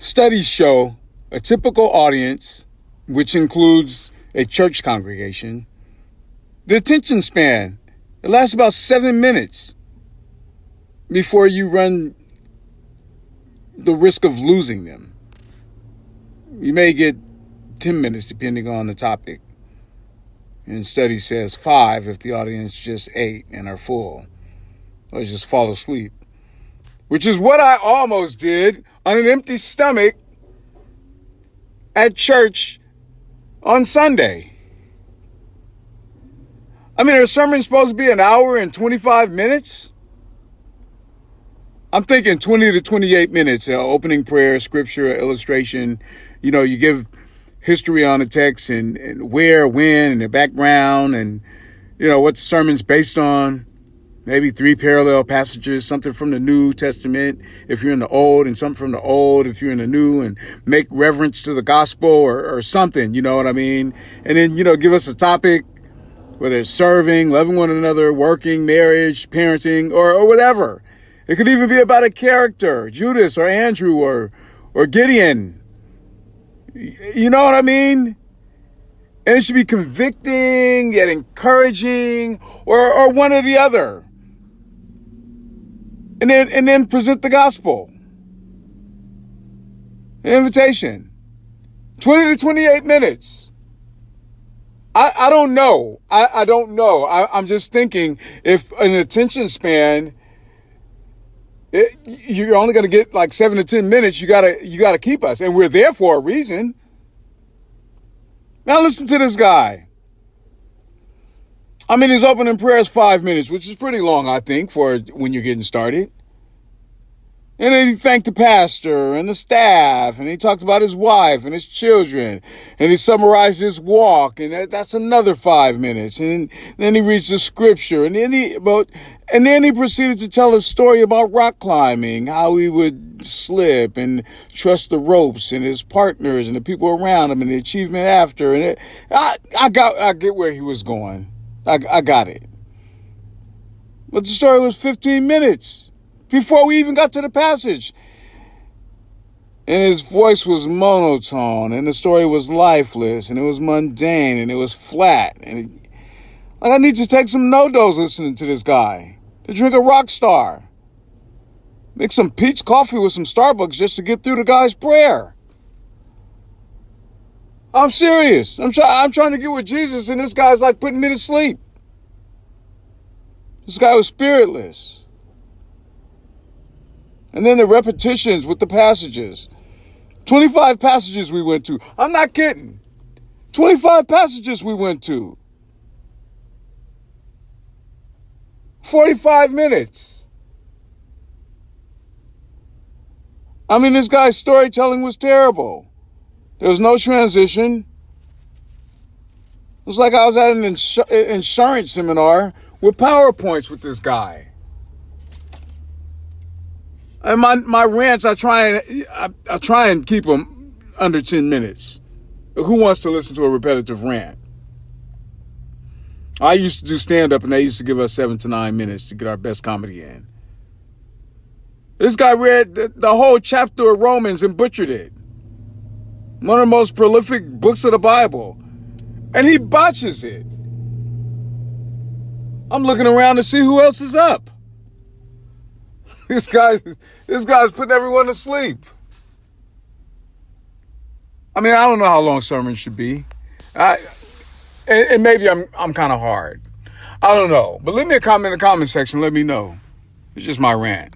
Studies show a typical audience, which includes a church congregation, the attention span, it lasts about 7 minutes before you run the risk of losing them. You may get 10 minutes depending on the topic. And study says 5 if the audience just ate and are full or just fall asleep, which is what I almost did on an empty stomach at church on Sunday. I mean, are sermons supposed to be an hour and 25 minutes? I'm thinking 20 to 28 minutes, opening prayer, scripture, illustration. You know, you give history on the text and where, when, and the background, and, you know, what the sermon's based on. Maybe 3 parallel passages, something from the New Testament if you're in the Old, and something from the Old if you're in the New, and make reference to the gospel or something, you know what I mean? And then, you know, give us a topic, whether it's serving, loving one another, working, marriage, parenting, or whatever. It could even be about a character, Judas or Andrew or Gideon. You know what I mean? And it should be convicting, yet encouraging, or one or the other. And then present the gospel. An invitation. 20 to 28 minutes. I don't know. I don't know. I'm just thinking if an attention span, you're only going to get like 7 to 10 minutes. You gotta keep us. And we're there for a reason. Now listen to this guy. I mean, his opening prayer is 5 minutes, which is pretty long, I think, for when you're getting started. And then he thanked the pastor and the staff, and he talked about his wife and his children, and he summarized his walk, and that's another 5 minutes. And then he reads the scripture, and then he proceeded to tell a story about rock climbing, how he would slip and trust the ropes and his partners and the people around him and the achievement after. And I get where he was going. I got it. But the story was 15 minutes before we even got to the passage. And his voice was monotone, and the story was lifeless, and it was mundane, and it was flat. And I need to take some no-dos listening to this guy. To drink a rock star. Make some peach coffee with some Starbucks just to get through the guy's prayer. I'm serious. I'm trying to get with Jesus, and this guy's like putting me to sleep. This guy was spiritless. And then the repetitions with the passages. 25 passages we went to. I'm not kidding. 25 passages we went to. 45 minutes. I mean, this guy's storytelling was terrible. There was no transition. It was like I was at an insurance seminar with PowerPoints with this guy. And my rants, I try and keep them under 10 minutes. Who wants to listen to a repetitive rant? I used to do stand-up, and they used to give us 7 to 9 minutes to get our best comedy in. This guy read the whole chapter of Romans and butchered it. One of the most prolific books of the Bible. And he botches it. I'm looking around to see who else is up. This guy's putting everyone to sleep. I mean, I don't know how long sermons should be. And maybe I'm kind of hard. I don't know. But leave me a comment in the comment section. Let me know. It's just my rant.